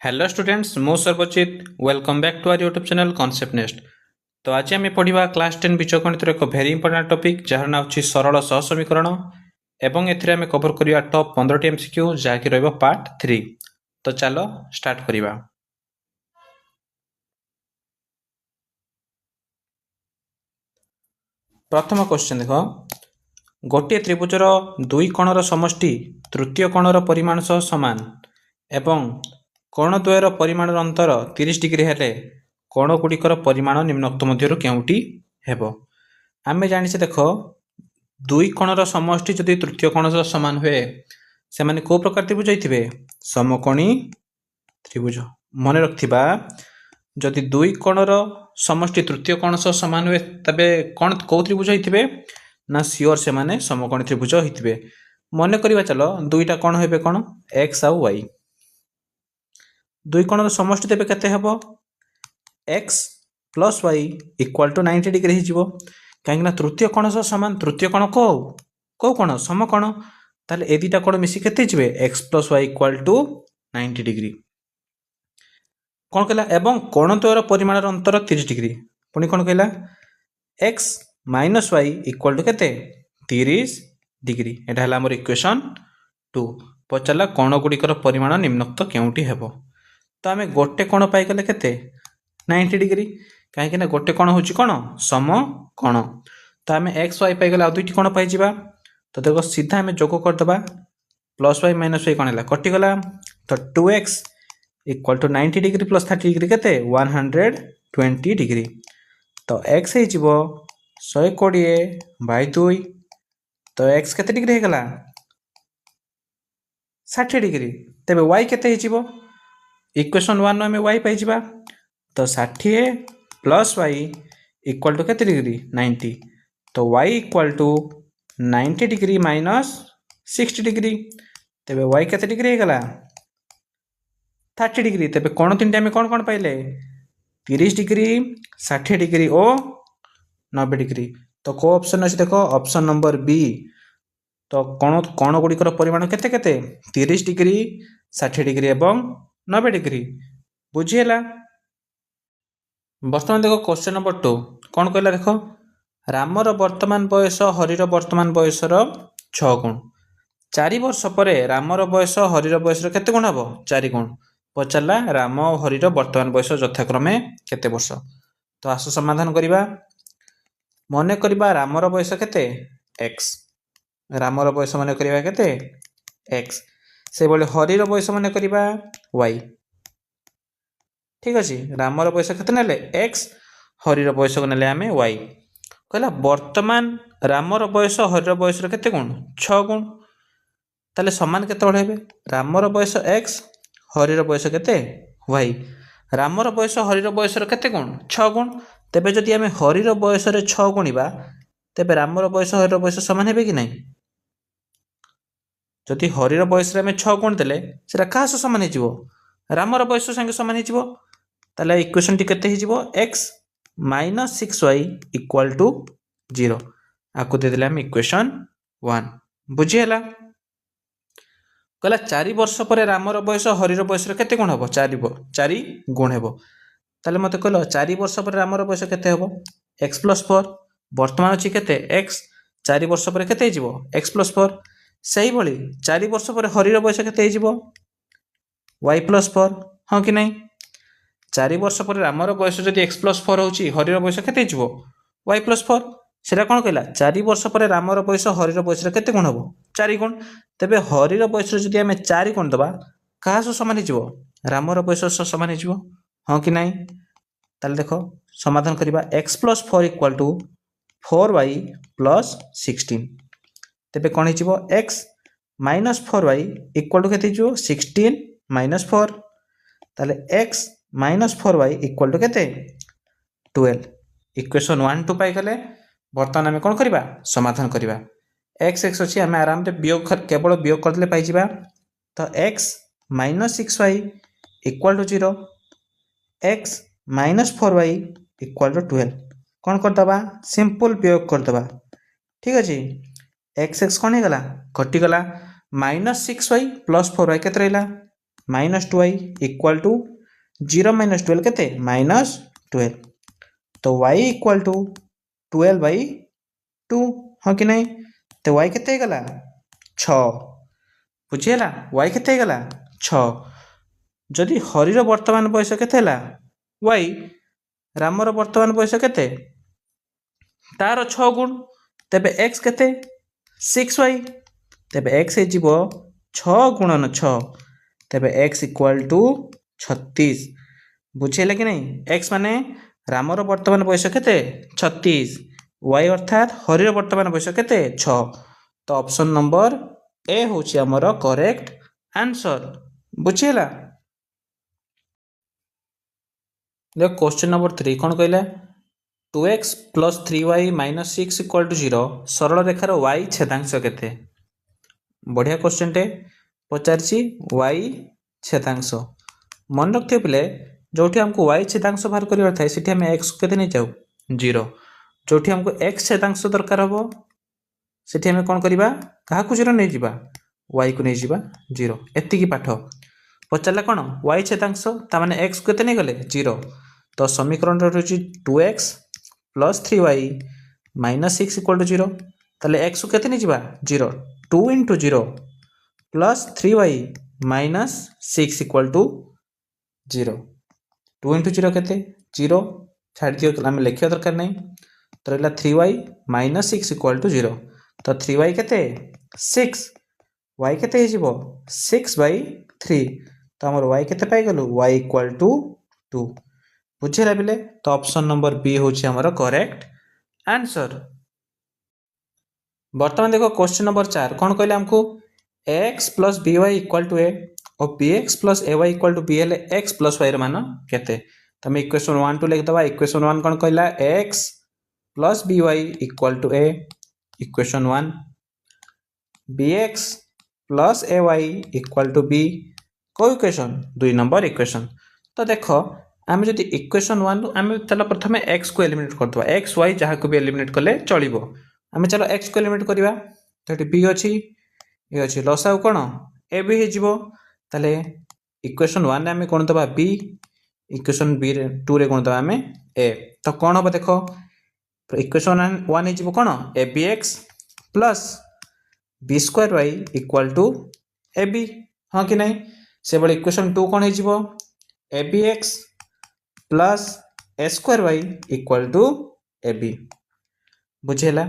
Hello students मो Sarvajit welcome back to our YouTube channel Concept Nest. तो आज आम पढ़ा क्लास 10 बीजगणित एक भेरी इंपोर्टाट टॉपिक जार ना होची सरल सहसमीकरण एवं एथिरे आम कवर करिया टॉप 15 एमसीक्यू जहाँकि रहइबो पार्ट 3। तो चलो स्टार्ट करिबा। प्रथम क्वेश्चन देखो, गोटे त्रिभुजर दुई कोणर समष्टि तृतीय कोणर परिमाण सह समान एवं कोण द्वयर परिमाण अंतर 30 डिग्री हेले कोण गुड़िकर परिमाण निम्नोक्त मध्यरु केउंटी हेबो। आमे जानिछे देखो, दुई कोणर समष्टि जदि तृतीय कोण सह समान हुए से माने को प्रकार त्रिभुज होइथिबे? समकोणी त्रिभुज। मन रखिबा, जदि दुई कोणर समष्टि तृतीय कोण सह समान हुए तबे कोण को त्रिभुज होइथिबे ना सियोर से माने समकोणी त्रिभुज होइथिबे। मन करिबा चलो, दुईटा कोण हेबे कोण x आ y। दुई कोणर समष्टि तेबे केते हेबो? x plus y equal to 90 degree हिजिबो। काहेकि ना तृतीय कोण सह समान, तृतीय कोण को कोण समकोण, ताले ए दुईटा कोण मिसी केते हिजिबे? x plus y equal to 90 degree. कोण कहला एवं कोण द्वयर परिमाण अंतर 30 डिग्री। पुणी कोण कहला? x minus y equal to केते? 30 डिग्री। एटा हला हमर इक्वेशन 2। पचारला कोण गुड़िकर परिमाण निम्नोक्त केउंटी हेबो। तो आमे गोटे कोण पाई गले केते? 90 डिग्री। काहेकि ना गोटे कोण होची कोण? समकोण। तो आमे x y पाई गले आ दुईटी कोण पाई जिबा। तो देखो सीधा आमे जोग कर दबा, प्लस y माइनस y कोण हला कटि गला। तो 2x equal to 90 degree plus 30 degree केते? 120 डिग्री। तो x हे जिवो 120 बाय 2। तो x केते डिग्री हे गला? 60 डिग्री। तेबे y केते हे जिवो? इक्वेशन 1 नो आमे y पाई जिबा। तो 60 प्लस y इक्वल टू केते डिग्री? 90। तो y equal to 90 degree minus 60 degree. तेबे y केते डिग्री हे गला? 30 डिग्री। तेबे कोण तीनटा आमे कोण कोण पाइले? 30 डिग्री, 60 डिग्री ओ 90 डिग्री। तो को ऑप्शन अछि देखो? Option number B. तो कोण गुड़िकर परिमाण केते केते? 30 डिग्री, 60 डिग्री एवं 90 डिग्री। बुझीला? वर्तमान देखो क्वेश्चन नंबर 2 कौन कहला देखो, रामर वर्तमान बयस हरिर वर्तमान बयसर 6 गुण। 4 वर्ष पर रामर बयस हरिर बयसर केते गुण हबो? 4 गुण। पचारला राम और हरिर वर्तमान बयस यथाक्रमे केते वर्ष। तो आसो समाधान करिबा। मने करिबा रामर बयस केते? x। रामर बयस मने करिबा केते? x। से बोले हरिर बयस मने करिबा y। ठीक अछि। रामर बयस केते नेले? x, हरिर बयस को नेले आमे y। कहला वर्तमान रामर बयस हरिर बयस केते गुण? 6 गुण। ताले समान केते बड हेबे? रामर बयस x, हरिर बयस केते? y। रामर बयस हरिर बयस केते गुण? 6 गुण। तेबे जदि आमे हरिर बयस रे 6 गुणिबा तेबे रामर बयस हरिर बयस समान हेबे कि नै? जदि हरिर बयस रे आमे 6 गुण देले सेटा का सह समान हे जिवो? रामर बयस संगे समान हे जिवो। ताले इक्वेशन टी केते हे जिवो? x minus 6y equal to 0। आकु दे देले हम इक्वेशन 1। बुझी हला? कहला 4 वर्ष पर रामर बयस हरिर बयस केते गुण हबो? 4 गुण हेबो। ताले मते कहलो 4 वर्ष पर रामर बयस केते हेबो? x plus 4। वर्तमान अछि केते? x। 4 वर्ष पर केते हे जिवो? x plus 4। सही भली 4 वर्ष पर हरिर बयस केते हे जिवो? y plus 4। हां कि नै? 4 वर्ष पर रामर बयस जदि x प्लस 4 होची, हरिर बयस केते हिजिवो? y plus 4। सेटा कोन कहला? 4 वर्ष पर रामर बयस हरिर बयस केते गुण हबो? 4 गुण। तेबे हरिर बयस जदि आमे 4 गुण दबा का सह समान हिजिवो? रामर बयस सह समान हिजिवो। हां कि नै? ताले देखो समाधान करिबा। x plus 4 equal to 4y plus 16। तेबे कोन हिजिवो? x minus 4y equal to केते हिजिवो? 16 माइनस 4। ताले x minus 4y equal to केते? 12। इक्वेशन 1 2 पाई गले। वर्तमान आमे कोन करिबा? समाधान करिबा। x x अछि, आमे आराम रे वियोग केवल वियोग कर देले पाई जिबा। तो x minus 6y equal to 0, x minus 4y equal to 12। कोन कर दबा? सिंपल वियोग कर दबा। ठीक अछि। x x कोन हे गला? कटि गला। माइनस 6y प्लस 4y केते रहला? -2y इक्वल टू 0 - 12 केते -12 तो y इक्वल टू 12/2 हाँ कि नहीं तो y केते गला 6 बुझीला y केते गला 6 जदि हरिर वर्तमान बयस केते हला y रामर वर्तमान बयस केते तार 6 गुण तेबे x केते 6y तेबे x हे जीवो 6 गुणन 6 तेबे x इक्वल टू 36 बुझेला कि नहीं x माने रामर वर्तमान बयस केते 36 y अर्थात हरिर वर्तमान बयस केते 6 तो ऑप्शन नंबर ए होची हमर करेक्ट आंसर बुझेला। देख क्वेश्चन नंबर 3 कौन कहला 2x + 3y - 6 = 0 सरल रेखार y छेदांश केते बढ़िया क्वेश्चन टे पचारछि y छेदांश मन रखियो पिले जोठी हमको y छेदांश बाहर करिवार थाए सेठी हम x को केते नै जाऊ 0 जोठी हमको x छेदांश दरकार हबो सेठी हम कोन करिबा कहा को 0 नै जिबा y को नै जिबा 0 एति की पाठ पचारला कोन y छेदांश ता माने x को केते नै गले 0 तो समीकरण रहुछि 2x + 3y - 6 = 0 ताले x को केते नै जिबा 0 2 * 0 + 3y - 6 = 0 2 * 0 केते 0 छाड़ दियो हम लिखियो दरकार नै तो रहला 3y - 6 = 0 तो 3y केते 6 y केते हिजिबो 6/3 तो हमर y केते पाई गलु y = 2 बुझेला बिले तो ऑप्शन नंबर बी होछि हमर करेक्ट आंसर। वर्तमान देखो क्वेश्चन नंबर 4 कोन कहले हमको x + by = a और bx + ay = b हेले x + y र मान केते तो हम इक्वेशन 1 2 लिख दबा इक्वेशन 1 कोन कहला x + by = a equation 1 bx + ay = b को इक्वेशन 2 नंबर इक्वेशन तो देखो आम जदि इक्वेशन 1 आम चलो प्रथम x को एलिमिनेट कर दबा x y जहा को भी एलिमिनेट कले चलिबो आम चलो x को एलिमिनेट करिवा तो एटी b अछि ए अछि लसाउ कोन a b हे जिवो ताले इक्वेशन 1 रे आम कोन दबा b इक्वेशन b रे 2 रे कोन दबा आम a तो कोन हो देखो इक्वेशन 1 हे जिवो कोन abx + b² y = ab हां कि नहीं से बळे इक्वेशन 2 कोन हे जिवो abx + a² y = ab बुझेला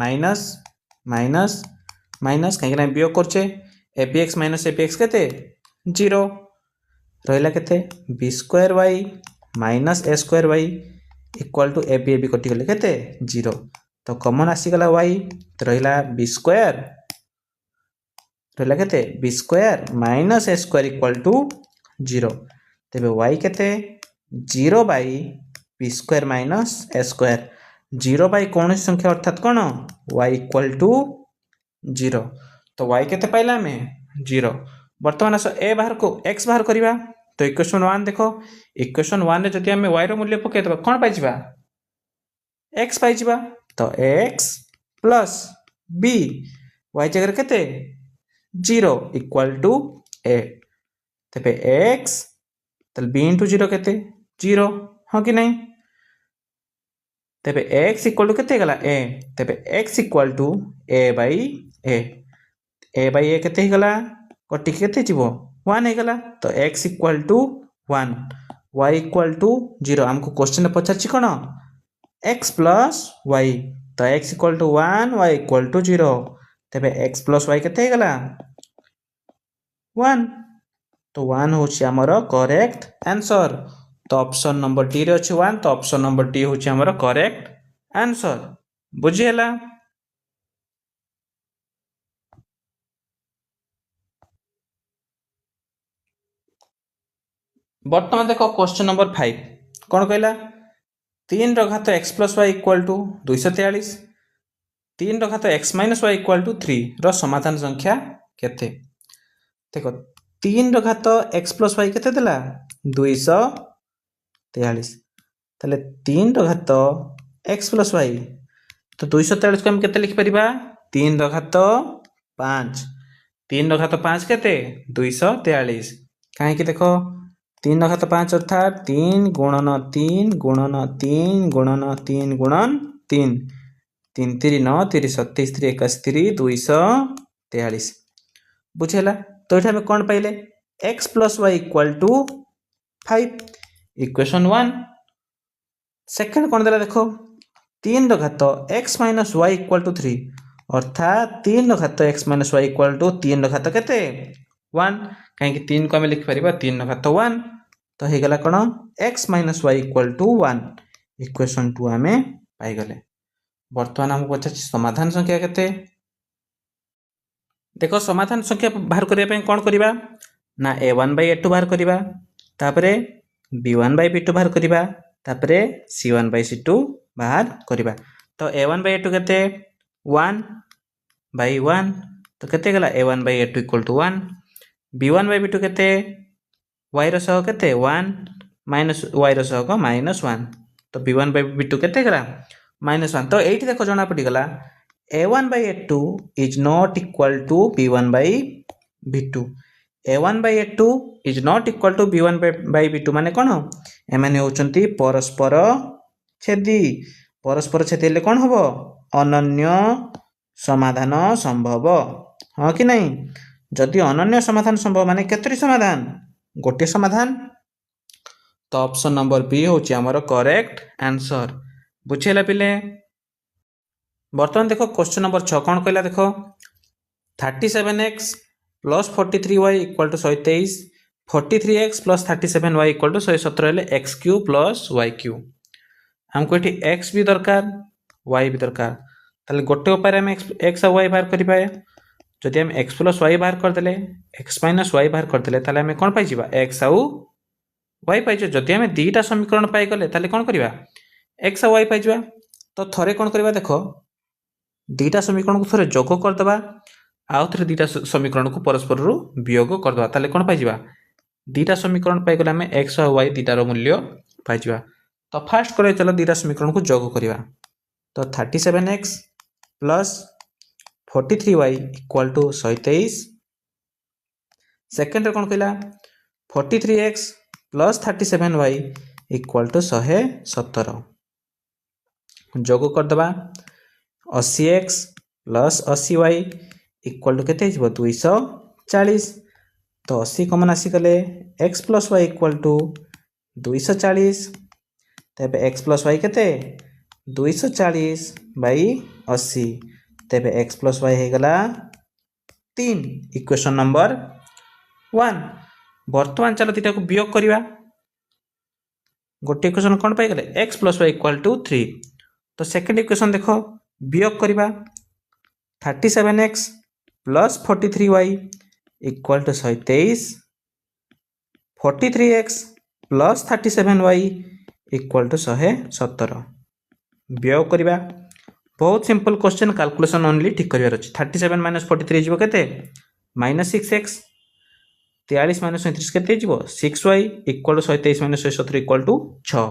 माइनस माइनस माइनस कहीं ना बियोग करछे abx - abx केते 0 रहला केते b² y - a² y = ab ab कटि गेले केते 0 तो कॉमन आसी गला y तो रहला b² रहला केते b² - a² = 0 तबे y केते 0/b² - a² 0 कौन संख्या अर्थात कौन y = 0 तो y केते पाइला में 0 वर्तमान ए बाहर को x बाहर करिवा तो इक्वेशन 1 देखो इक्वेशन 1 रे जदि हम y रो मूल्य पके दबा कोन पाइ जिबा x पाइ जिबा तो x + b y जगह केते 0 = a तबे x तल b * 0 केते 0 हां कि नहीं तबे x = केते गला a तबे x = a/a a/a केते गला कटि केते जिवो 1 हे गला तो x = 1 y = 0 हमको क्वेश्चन पछाछि कोन x + y तो x = 1 y = 0 तबे x + y केते गला 1 तो 1 होछि हमर करेक्ट आंसर तो ऑप्शन नंबर डी रे अछि 1 तो ऑप्शन नंबर डी होछि हमर करेक्ट आंसर बुझिएला। वर्तमान देखो क्वेश्चन नंबर 5 कौन कहला 3 ର ଘାତ x + y = 243 3 ର ଘାତ x - y = 3 ର समाधान संख्या केते देखो 3 ର ଘାତ x + y केते देला 243 ताले 3 ର ଘାତ x + y तो 243 को हम केते लिखि परिबा 3 ର ଘାତ 5 3 ର ଘାତ 5 केते 243 कहीं देख 3 घात 5 अर्थात 3 गुणन 3 गुणन 3 गुणन 3 गुणन 3 3 3 9 3 27 3 81 243 बुझेला। तो ये कौन पाइले x plus y equal to 5 equation 1। Second कौन देला देख 3 घात x minus y equal to 3 अर्थात 3 घात x minus y equal to 3 घात केते 1 कहीं 3 को आम लिखिपर 3 घात 1 तो हो गला कौन x minus y equal to 1 equation 2 आम पाईगले। बर्तमान आमको पचार समाधान संख्या केते देख समाधान संख्या बाहर करने कौन करवा ना a1 बाई a2 बाहर करवा तापरे b1 बाई b2 बाहर करवा तापरे c1 बाई c2 बाहर करवा। तो a1 बाई a2 केते 1 बाई 1 तो केते गला a1 by a2 equal to 1 b1 by b2 केते y रसह केते 1 माइनस y रसह माइनस 1 तो b1 बाई b2 केते गला माइनस 1। तो यही देख जना पड़गला a1 by a2 is not equal to b1 by b2 a1 by a2 is not equal to b1 by b2 माने कौन एमाने होचंती परस्पर छेदी हेले कौन हबो अनन्य समाधान संभव हाँ कि नहीं। जदि अनन्य समाधान संभव माने केतरी समाधान गोटे समाधान तो ऑप्शन नंबर बी होची हमर करेक्ट आंसर बुझेला पिले। बर्तमान देख क्वेश्चन नंबर 6 कौन कहला देख 37x plus 43y equal to 123 43x plus 37y equal to 117 x cube plus Y cube हमको ये एक्स भी दरकार वाई भी दरकार ताले गोटे उपाय आम एक्स और वाई बाहर करें जदि आम एक्स प्लस वाई बाहर करदे एक्स माइनस वाई बाहर करदे ताले आम कौन पाई एक्स आउ वाई पाई जदि आम दुईटा समीकरण पाईगले ताले कौन करवा एक्स और वाई पाई तो थरे कौन करवा देख दुईटा समीकरण को थोड़े जोग करदे आउ थे दुईटा समीकरण को परस्पर वियोग करदे ताले कौन पाई दुईटा समीकरण पाईगले आम एक्स और वाई दुईटार मूल्य पाई। तो फास्ट कर चलो दुईटा समीकरण को जोग करवा तो 37x plus 43y equal to 123 second कौन कहला 43x plus 37y equal to 117 जोग करदे 80x plus 80y equal to केते 240 तो 80 कमन आसीगले x plus y equal to 240 तेबे x प्लस वाई केते 240 बाई 80 तेबे x प्लस वाई हो गला 3 इक्वेशन नंबर 1। बर्तमान चलो दुईटा को वियोग करवा गोटे इक्वेशन कौन पाईगले x plus y equal to 3 तो सेकेंड इक्वेशन देख वियोग करवा 37x plus 43y equal to 123 43x plus 37y equal to 117 वियोग करवा बहुत सिंपल क्वेश्चन कैलकुलेशन ओनली ठीक करार अच्छे 37 माइनस 43 जीव के माइनस 6x 43 माइनस 37 के 6y equal to 123 minus 117 equal to 6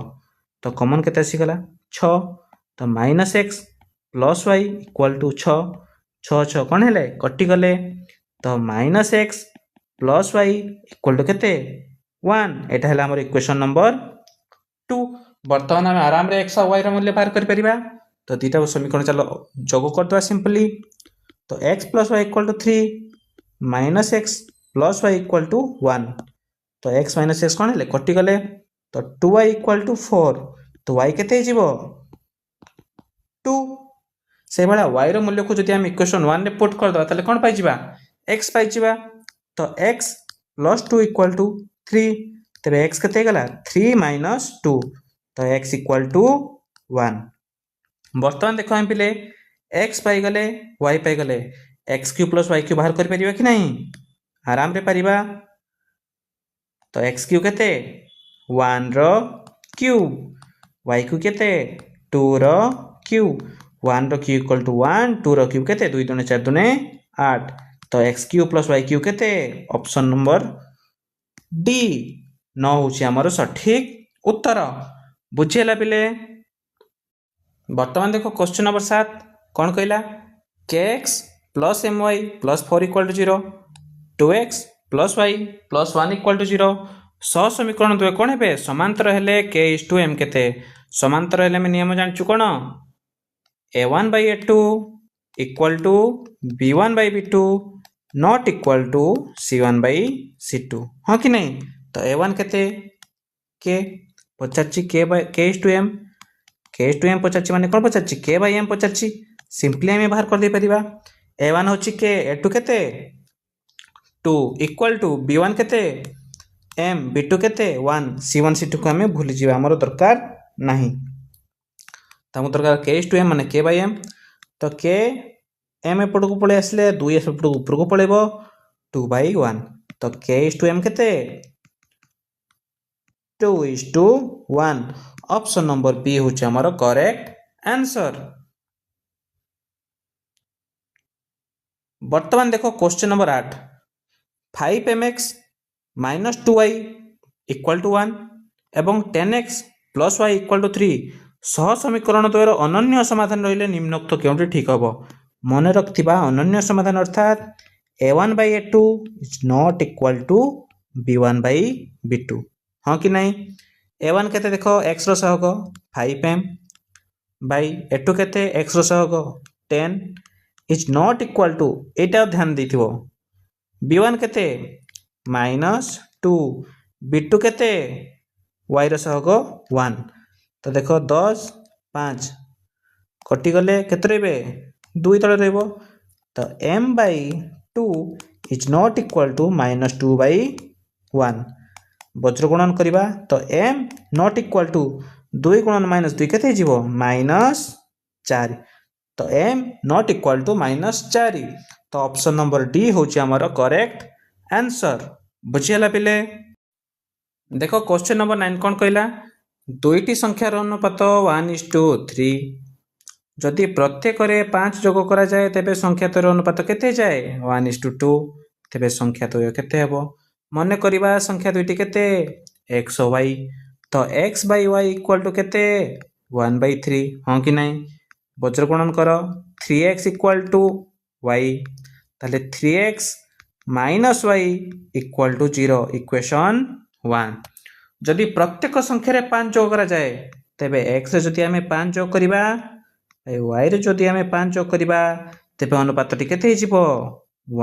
तो कमन के आसीगला 6 तो minus x plus y equal to 6 6 6 कौन है कटिगले तो minus x plus y equal to के 1 एटा है आम इक्वेशन नंबर 2। बर्तमान आम आराम रे एक्स और वाई मूल्य बाहर कर तो दुईटा समीकरण चलो जोग करदे सिंपली तो x plus y equal to 3 minus x plus y equal to 1 तो x माइनस एक्स कौन है कटिगले तो 2y इक्वल टू 4 तो y केते 2 से भाया y रो मूल्य को जदि हम इक्वेशन 1 रे पुट कर दबा ताले कौन पाई जिबा x पाई जिबा तो x प्लस 2 इक्वल टू 3 तबे x केते गला 3 माइनस 2 तो x इक्वल टू 1। बर्तमान देखो हम पिले x पाई गले y पाई गले x cube plus Y cube बाहर कर परिबा कि नहीं आराम रे परिबा तो एक्स क्यू केते 1 रो क्यूब वाई क्यू केते 2 रो क्यूब 1 रो क्यू इक्वल टू 1 2 रो क्यूब केते 2 दूने 4 दूने 8 तो X cube plus Y cube केते ऑप्शन नंबर डी 9 होची हमर सठिक उत्तर बुझेला पिले। बर्तमान देखो क्वेश्चन नंबर 7 कौन कहला kx plus my plus 4 equal to 0 2x plus y plus 1 equal to 0 सह समीकरण दुए कौन हे समांतर हेले के इज टू एम केते समांतर हेले में नियम जानचु कौन a1 by a2 equal to b1 by b2 not equal to c1 by c2 हाँ कि नहीं तो a1 केते के पचारची के इज टू एम पचारची माने कौन पचारची के बाय एम पचारची सिंपली आम बाहर कर दे परिबा a1 होची के a2 केते 2 इक्वल टू b1 केते m b2 केते 1 c1 c2 को हमें भूली जीवा हमर दरकार नहीं तो हम दरकार के इज टू एम माने के बाय एम तो के एम एपट को पळे आसले 2 एपट को ऊपर को पळेबो 2 by 1 तो के इज टू एम केते 2:1 ऑप्शन नंबर बी होची हमर करेक्ट आंसर। वर्तमान देखो question number 8 5mx minus 2y equal to 1 एवं 10x plus y equal to 3 सह समीकरण द्वयर अनन्य समाधान रहिले निम्नोक्त केउंटी ठीक हबो मन रखथिबा अनन्य समाधान अर्थात a1 by a2 is not equal to b1 by b2 हाँ कि नहीं a1 केते देखो x रो सहग 5m by a2 केते x रो सहग 10 इज नॉट इक्वल टू एटा ध्यान देथिबो b1 केते -2 b2 केते y रो सहग 1 तो देखो 10 5 कटि गले केते रहबे 2 तळे रहबो तो m by 2 is not equal to -2 by 1 वज्र गुणन करिबा तो m नॉट इक्वल टू 2 गुणन -2 केते जीवो -4 तो m नॉट इक्वल टू -4 तो ऑप्शन नंबर डी होची हमर करेक्ट आंसर बुझियला पिले देखो क्वेश्चन नंबर 9 कोन कहला दुईटी संख्यार अनुपात 1:3 जदि प्रत्येक 5 जोग करा जाए तेबे संख्या द्वयर अनुपात केते जाए 1:2 तेबे संख्या द्वय केते हेबो मने करिबा संख्या दुईटी केते x और y तो x by y equal to केते 1/3 हाँ कि नहीं वज्र गुणन करो 3x इक्वल टू y ताले 3x minus y equal to 0 equation 1 जदि प्रत्येक संख्या रे 5 जोग करा जाए तेबे x रे जदि हमें 5 जोग करिबा y रे जदि हमें 5 जोग करिबा तेबे अनुपात टी केते हिजिबो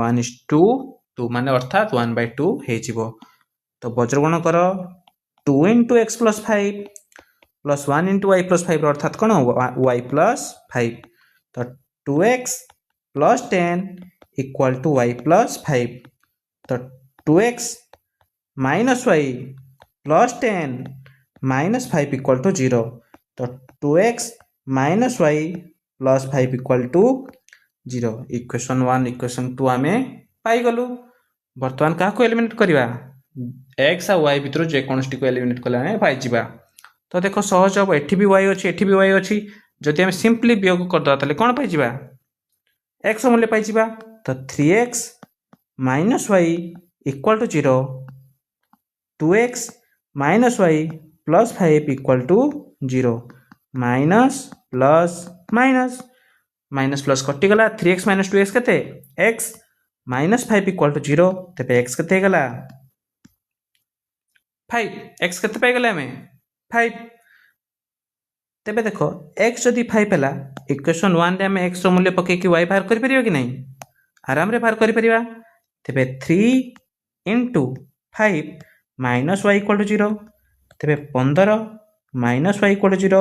1:2 माने अर्थात 1/2 हेजिबो तो वज्र गुणन करो 2 into x plus 5 plus 1 into y plus 5 अर्थात कौन y plus 5 तो 2x plus 10 equal to y plus 5 तो 2x minus y plus 10 minus 5 equal to 0 तो 2x minus y plus 5 equal to 0 equation 1 equation 2 आमे पाई गलु वर्तमान का को एलिमिनेट करिवा x आ y भितर जे कोनस्टी को एलिमिनेट कला है पाई जिबा तो देखो सहज अब एठी भी y अछि एठी भी y अछि जदि हम सिंपली वियोग कर दो तले कोन पाई जिबा x मूल्य पाई जिबा तो 3x y equal to 0 2x y plus 5 equal to 0 minus plus minus minus plus कटि गला 3x - 2x केते x -5 इक्वल टू 0 तेबे x केते गला 5 x केते पाई गला हमें 5 तेबे देखो x जदि 5 हला इक्वेशन 1 रे हमें x रो मूल्य पके कि y बाहर करि परियो कि नहीं आराम रे बाहर करि परिबा तेबे 3 into 5 minus y equal to 0 तेबे 15 minus y इक्वल टू 0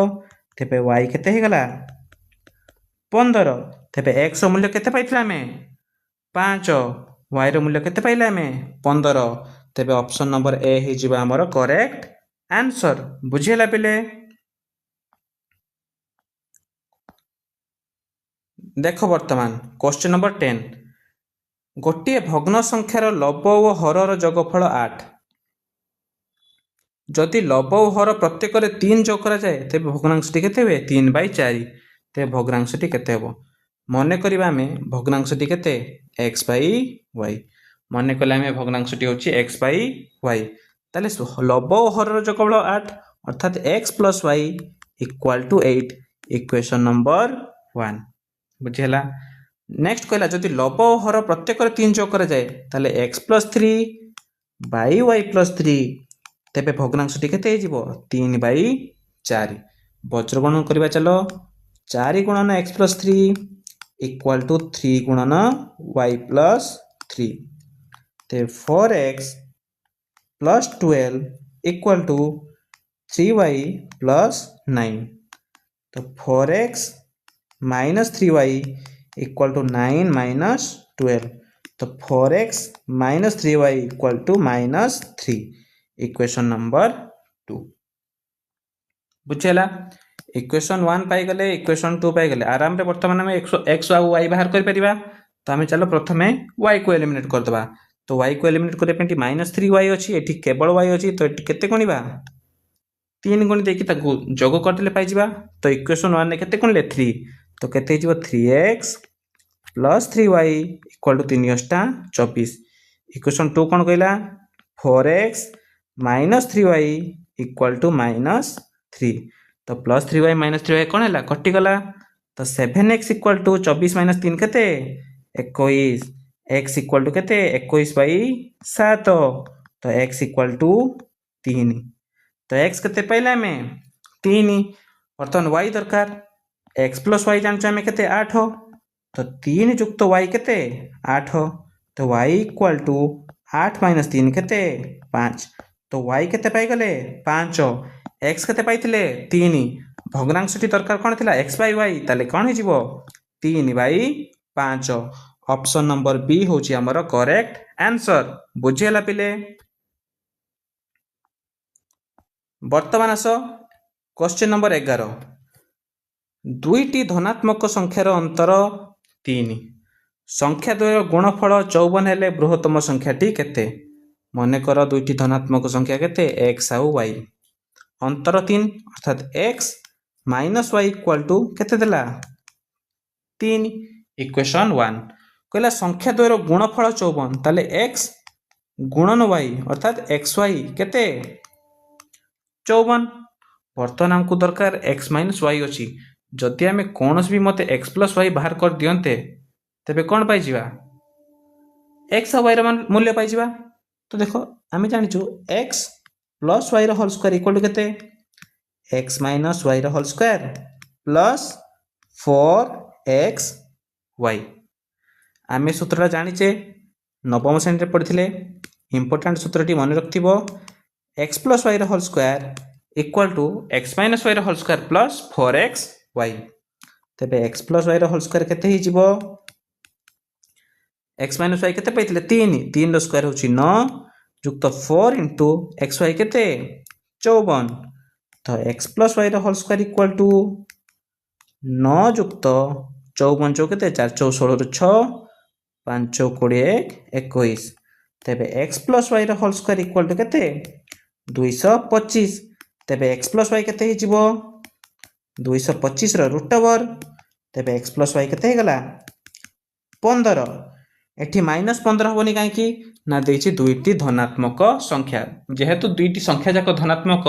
तेबे y केते हे गला 15 तेबे x रो मूल्य केते पाइथला हमें 5 y रो मूल्य केते पाइला हमें 15 तेबे ऑप्शन नंबर ए हे जिबा हमर करेक्ट आंसर बुझियला पिले देखो वर्तमान क्वेश्चन नंबर 10 गोटे भग्न संख्यार लव और हरर जोगफल 8 जदि लव और हर प्रत्येक 3 जोग करा जाए तेबे भग्नांशटी केते हेबे 3/4 तेबे भग्नांशटी केते हेबो मने करिबा हमें भग्नांशटी केते x by y मने कले हमें भग्नांशटी होची x by y ताले लव और हरर जोगफल 8 अर्थात x plus y equal to 8 equation number 1 बुझियला नेक्स्ट कहला जदि लव और हर प्रत्येक 3 जोग करा जाए ताले x plus 3 by y plus 3 तेबे भग्नांशटी केते हो 3 बाई 4 वज्रगणन करबा चलो 4 गुणन x प्लस 3 इक्वल टू 3 गुणन y प्लस 3 ते 4x plus 12 equal to 3y plus 9 तो 4x minus 3y equal to 9 minus 12 तो 4x minus 3y equal to minus 3 equation number 2 बुझेला इक्वेशन 1 पाई गले इक्वेशन 2 पाई गले आराम रे वर्तमान में x और y बाहर कर परिबा तो हमें चलो प्रथमे y को एलिमिनेट कर दबा तो y को एलिमिनेट करे पेंटी -3y अछि एठी केवल y अछि तो एठी केते गुणिबा 3 गुणी देकी ताकू जोग कर देले पाई जिबा तो इक्वेशन 1 ने केते गुणले 3 तो केते हिजबो 3x plus 3y equal to 3 अष्टा 24 इक्वेशन 2 कोन कहला 4x minus 3y equal to minus 3 तो प्लस 3y माइनस 3y कोन हैला कटि गला तो 7x इक्वल टू 24 माइनस 3 केते 21 x इक्वल टू केते 21 बाई 7 तो x इक्वल टू 3 तो x केते पहला में 3 वर्तमान y दरकार x प्लस y जानछ हमें केते 8 तो 3 जुक्त y केते 8 तो y इक्वल टू 8 माइनस 3 केते 5 तो y केते पाई गले 5 x केते पाइथिले 3 भग्नांशटी दरकार कोन थिला x बाई y ताले कोन हे जिवो 3 बाई 5 ऑप्शन नंबर बी होची हमर करेक्ट आंसर बुझियला पिले वर्तमान आस क्वेश्चन नंबर 11 दुईटी धनात्मक संख्यार अंतर 3 संख्या द्वयर गुणफल 54 हेले बृहत्तम संख्याटी केते मने कर दुईटी धनात्मक संख्या केते x आउ y अंतर 3 अर्थात x minus y equal to केते देला 3 इक्वेशन 1 कहला संख्या द्वयर गुणफल 54 ताले x गुणन y अर्थात xy केते 54 वर्तमान हमको दरकार x माइनस y अछि जदि आमे कोनस भी मते x प्लस y बाहर कर दियंते तबे कोन पाई जिबा x और y र मूल्य पाई जिबा तो देखो आमे जानिछु x प्लस y र होल स्क्वायर इक्वल टू केते x माइनस y र होल स्क्वायर प्लस 4xy आमे सूत्रटा जानिचे नवम श्रेणी रे पढिथिले इंपोर्टेंट सूत्रटी मन रखथिबो x प्लस y र whole square equal to x minus y र होल स्क्वायर प्लस 4xy तबे x प्लस y र होल स्क्वायर केते हि जिवो x माइनस y केते पाइथिले 3 3 र स्क्वायर होची 9 जुक्त 4 into xy केते 54 तो x प्लस y र होल स्क्वायर इक्वल टू 9 जुक्त 54 चौ केते 4 चौ 16 र 6 5 चौ 20 21 तबे x प्लस y र होल स्क्वायर इक्वल टू केते 225 तबे x प्लस y केते हि जिवो 225 र रूट ओवर तबे x प्लस y केते गला 15 एठी माइनस 15 होबनी काहे कि ना देछि दुईटी धनात्मक संख्या जेहेतु दुईटी संख्या जाक धनात्मक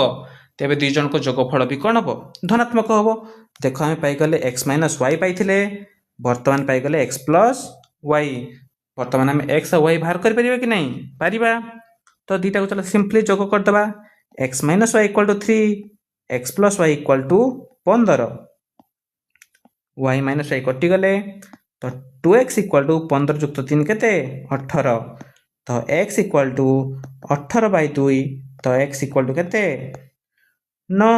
तेबे दुई जन को जोगफल भी कोन हबो धनात्मक हबो देखो हम पाई गले x माइनस y पाइथिले वर्तमान पाई गले x प्लस y वर्तमान हम x और y बाहर कर परिबे कि नहीं परिबा तो दीटा को चलो सिंपली जोग कर दबा x minus y equal to 3 x plus y equal to 15 y minus y कटि गले तो 2x इक्वल टू 15 जुक्त 3 केते 18 तो x इक्वल टू 18 बाई 2 तो x इक्वल टू केते 9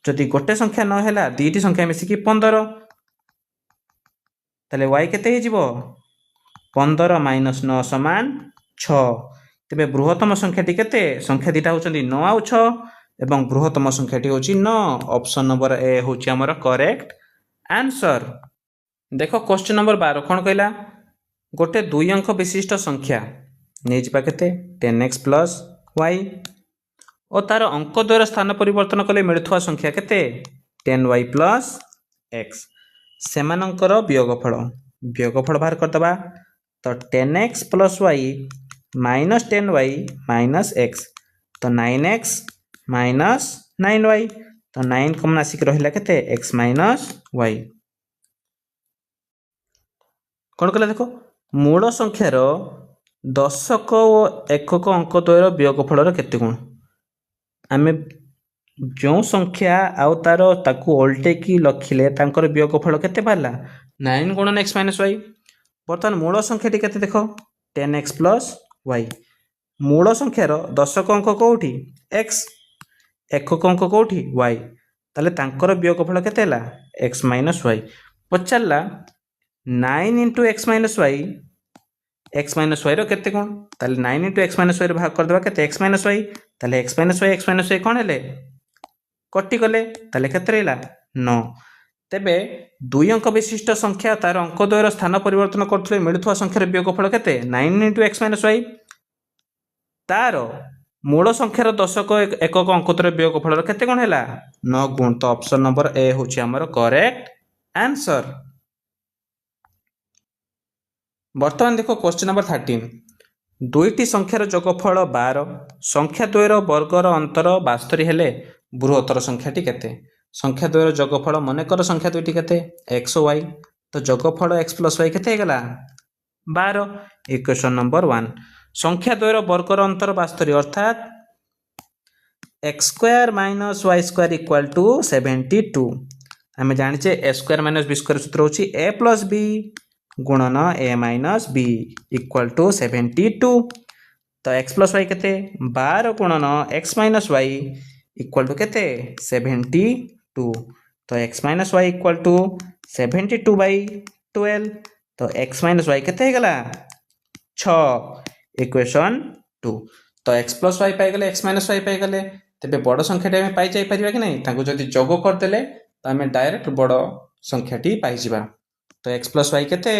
जदि गोटे संख्या न हैला दीटी संख्या मिसी कि 15 तले y केते हि जिवो 15 माइनस 9 समान 6 तबे बृहत्तम संख्याटी केते संख्या दीटा होचंदी 9 आउ 6 एवं बृहत्तम संख्याटी होची 9 ऑप्शन नंबर ए होची हमर करेक्ट आंसर देखो क्वेश्चन नंबर 12 कोन कहला गोटे 2 अंक विशिष्ट संख्या नै जिबा केते 10x प्लस y और तार अंक द्वारा स्थान परिवर्तन कले मिलथुआ संख्या केते 10y प्लस x सेमानंकर वियोगफल बाहर कर दबा तो 10x plus y minus 10y minus x तो 9x माइनस 9y तो 9 कम आसिक रहिला केते x माइनस y कोन कहला देखो मूल संख्यार ଦଶକ ଓ ଏକକ ଅଙ୍କ ଦ୍ୱୟର ବିୟୋଗଫଳର କେତେ ଗୁଣ? ଆମେ ଯେଉଁ ସଂଖ୍ୟା ଆଉ ତାକୁ ଓଲଟେଇକି ଲଖିଲେ ତାଙ୍କର ବିୟୋଗଫଳ କେତେ ବାହାରିଲା? 9 ଗୁଣନ x ମାଇନସ୍ y। ବର୍ତ୍ତମାନ ମୂଳ ସଂଖ୍ୟାଟି କେତେ ଦେଖ? 10x plus y। ମୂଳ ସଂଖ୍ୟାର ଦଶକ ଅଙ୍କ କେଉଁଠି? x, ଏକକ ଅଙ୍କ କେଉଁଠି? y। ତାହେଲେ ତାଙ୍କର ବିୟୋଗଫଳ କେତେ ହେଲା? x minus y। ପଚାରିଲା 9 into x minus y, x minus ୱାଇର କେତେ ଗୁଣ? ତାହେଲେ 9 ଇଣ୍ଟୁ x ମାଇନସ୍ ୱାଇରେ ଭାଗ କରିଦେବା କେତେ? x minus Y. ତାହେଲେ x ମାଇନସ୍ ୱାଇ କ'ଣ ହେଲେ? କଟିଗଲେ। ତାହେଲେ କେତେ ରହିଲା? 9। ତେବେ 2 ଅଙ୍କ ବିଶିଷ୍ଟ ସଂଖ୍ୟା ତାର ଅଙ୍କ ଦ୍ୱୟର ସ୍ଥାନ ପରିବର୍ତ୍ତନ କରୁଥିଲେ ମିଳୁଥିବା ସଂଖ୍ୟାର ବିୟୋଗଫଳ କେତେ? 9 ଇଣ୍ଟୁ x ମାଇନସ୍ ୱାଇ। ତାର ମୂଳ ସଂଖ୍ୟାର ଦଶକ ଏକକ ଅଙ୍କ ଦ୍ୱୟର ବିୟୋଗଫଳର କେତେ ଗୁଣ ହେଲା? 9 ଗୁଣ। ତ ଅପସନ୍ ନମ୍ବର ଏ ହେଉଛି ଆମର କରେକ୍ଟ ଆନ୍ସର। ବର୍ତ୍ତମାନ ଦେଖ କ୍ୱେଶ୍ଚିନ୍ ନମ୍ବର 13। ଦୁଇଟି ସଂଖ୍ୟାର ଯୋଗଫଳ 12, ସଂଖ୍ୟା ଦ୍ୱୟର ବର୍ଗର ଅନ୍ତର 72 ହେଲେ ବୃହତ୍ତର ସଂଖ୍ୟାଟି କେତେ? ସଂଖ୍ୟା ଦ୍ୱୟର ଯୋଗଫଳ ମନେକର ସଂଖ୍ୟା ଦୁଇଟି କେତେ? x ଓ y। ତ ଯୋଗଫଳ x ପ୍ଲସ୍ y କେତେ ହେଇଗଲା? 12। Equation number 1। ସଂଖ୍ୟା ଦ୍ୱୟର ବର୍ଗର ଅନ୍ତର 72 ଅର୍ଥାତ୍ x square minus y square equal to 72। ଆମେ ଜାଣିଛେ a square minus b square ସୂତ୍ର ହେଉଛି a ପ୍ଲସ୍ b गुणन a minus b equal to 72। तो x प्लस वाई केते? 12 गुणन x minus y equal to केते? 72। तो x minus y equal to 72 by 12। तो x माइनस वाई केते गला? 6। इक्वेशन 2। तो x प्लस वाई पाई गले, x माइनस वाई पाई गले। तेबे बड़ संख्याटी आमे पाई जाई परिबा कि नहीं? तांको जदि जोग कर देले तो आमे डायरेक्ट बड़ संख्याटी पाई जिबा। तो x प्लस वाई केते?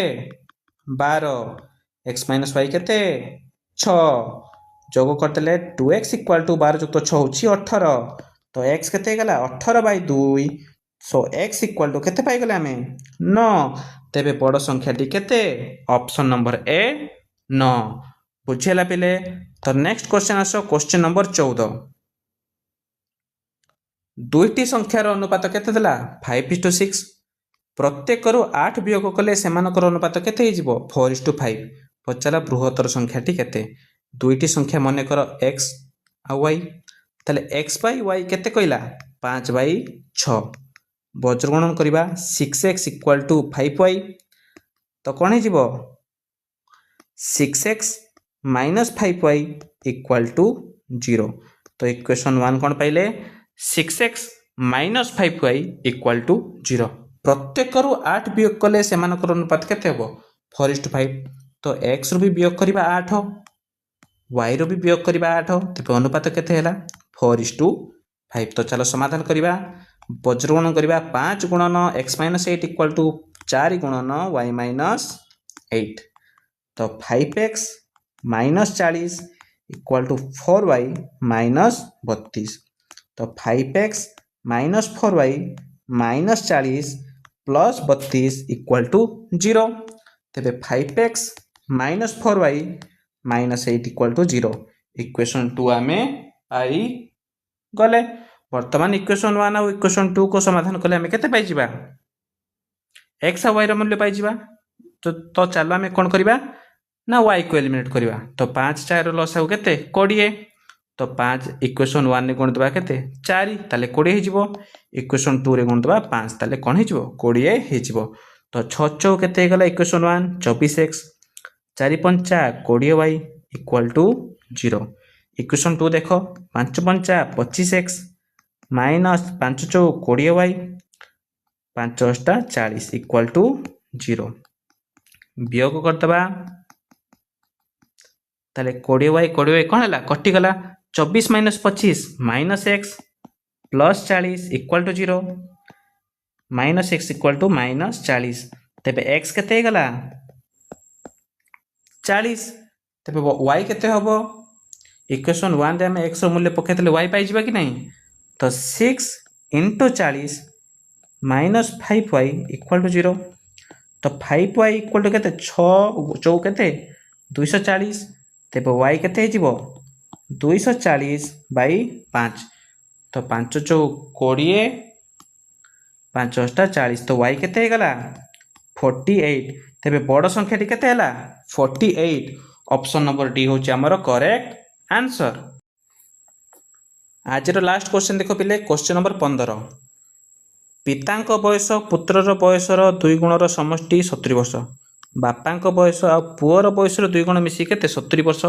12। x माइनस वाई केते? 6। जोग करदेले 2x इक्वल टू 12 जुक्त 6 होची 18। तो x केते गला? 18 by 2। So x equal to केते पाई गले आमे? 9। तेबे बड़ संख्याटी केते? Option number A 9। बुझिला पिले? तो नेक्स्ट क्वेश्चन आसो क्वेश्चन नंबर 14। दुईटी संख्यार अनुपात केते देला? 5:6। प्रत्येकरू 8 वियोग कले सेमानकर अनुपात केते हो? 4:5। पचारा बृहत्तर संख्याटी केते? दुईटी संख्या मनेकर x आ y। ताले x बाई y केते कहला? 5/6। बज्रगणन करिबा 6x इक्वल टू 5y। तो कौन है जीवो? 6x minus 5y equal to 0। तो इक्वेशन 1 कौन पाइले? 6x minus 5y equal to 0। प्रत्येकरू 8 वियोग कले सेमानकर अनुपात केते हो? 4:5। तो x रो भी वियोग करिबा 8, y रो भी वियोग करिबा 8। तेबे अनुपात केते हैला? 4:5। तो चलो समाधान करिबा। बज्रगणन करिबा 5 गुणन x माइनस 8 इक्वल टू 4 गुणन y माइनस 8। तो 5x minus 40 equal to 4y minus 32। तो 5x minus 4y minus 40 plus 32 equal to 0। तेबे 5x minus 4y minus 8 equal to 0। Equation 2 आमे पाई गले। वर्तमान इक्वेशन 1 और इक्वेशन 2 को समाधान कले आमे केते पाई जिबा? x और y रो मूल्य पाई जिबा। तो चलो आमे कोन करिबा ना y को एलिमिनेट करिबा। तो 5 4 लसाउ केते? 20। तो 5 इक्वेशन 1 रे गुण दबा केते? 4 ताले 20 हे जिवो। इक्वेशन 2 रे गुण दबा 5 ताले कोन हे जिवो? 20 हे जिवो। तो 6 4 केते गला? Equation 1 24x 4 5 20y equal to 0। Equation 2 देखो 5 5 25x minus 5 4 20y 5 8 40 equal to 0। वियोग करदबा ताले 20y कौन है? कटि गला। 24 minus 25 minus x plus 40 equal to 0। Minus x equal to minus 40। तेबे x केते गला? 40। तेबे y केते हबो? इक्वेशन 1 रे हमें x रो मूल्य पकेतले y पाई जिबा कि नहीं? तो 6 into 40 minus 5y equal to 0। तो 5y इक्वल टू केते? 6 4 केते? 240। तेबे y केते जिवो? 240 बाई 5। तो 5 4 20 5 8 40। तो y केते गला? 48। तेबे बड़ संख्याटी केते हैला? 48। ऑप्शन नंबर डी हूँ आमर करेक्ट आंसर। आज लास्ट क्वेश्चन देख पिले क्वेश्चन नंबर 15 पिता बयस पुत्रर बयसर 2 गुणर समष्टि 70 वर्ष बापा बयस आ पुअर बयसर 2 गुण मिसी के 70 वर्ष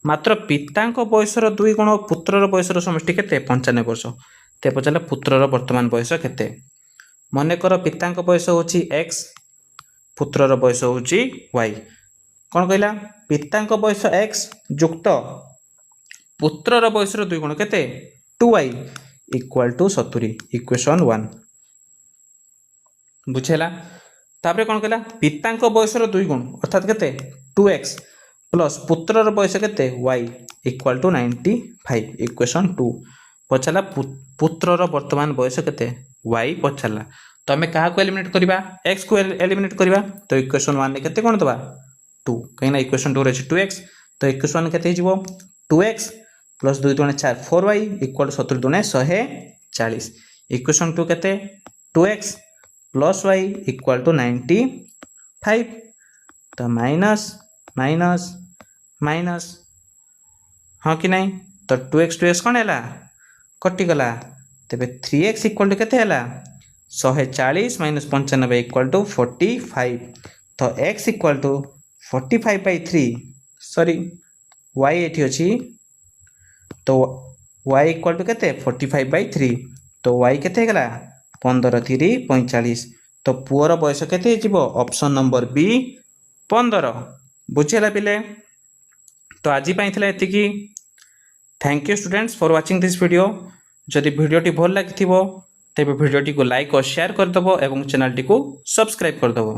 मात्र पिता बयसर 2 गुण पुत्रर बयसर समष्टि के 95 वर्ष ते पचारे पुत्रर वर्तमान बयस केते मनकर पिता बयस हूँ एक्स पुत्रर बयस हूँ वाई कौन कहला पिता बयस एक्स युक्त पुत्रर बयसर 2 गुण केते 2y इक्वल टू 70 इक्वेशन 1 बुझेला तापर कौन कहला पिता बयसर 2 गुण अर्थात केते 2x प्लस पुत्रर बयस केते y इक्वल टू 95 इक्वेशन 2 पचाला पुत्रर वर्तमान बयस केते y पचाला तो आम क्या एलिमिनेट करवा x को एलिमिनेट करवा तो इक्वेशन 1 ने केते कोन दबा 2 कहीं इक्वेशन 2 रही 2x तो इक्वेशन 1 केते हिजबो 2x plus 2 दुणे 4 4y equal 70 दुणे 140 equation 2 केते 2x plus y equal to 95 तो माइनस माइनस माइनस हाँ कि नहीं तो 2x कौन है कटिगला तेरे 3x इक्वल टू केते 140 माइनस 95 इक्वल टू 45 तो x equal to 45/3 sorry y एठी अछि तो y इक्वल टू केते 45/3 तो y केते गला 15 3 45 तो पुअर बयस केते हिजिबो ऑप्शन नंबर बी 15 बुझेला पिले तो आज पाइथिला एतिकी thank you students for watching this video जदि वीडियोटी भल लागिथिबो तेबे वीडियोटी को लाइक और शेयर कर दबो एवं चैनल टी को सब्सक्राइब कर दबो।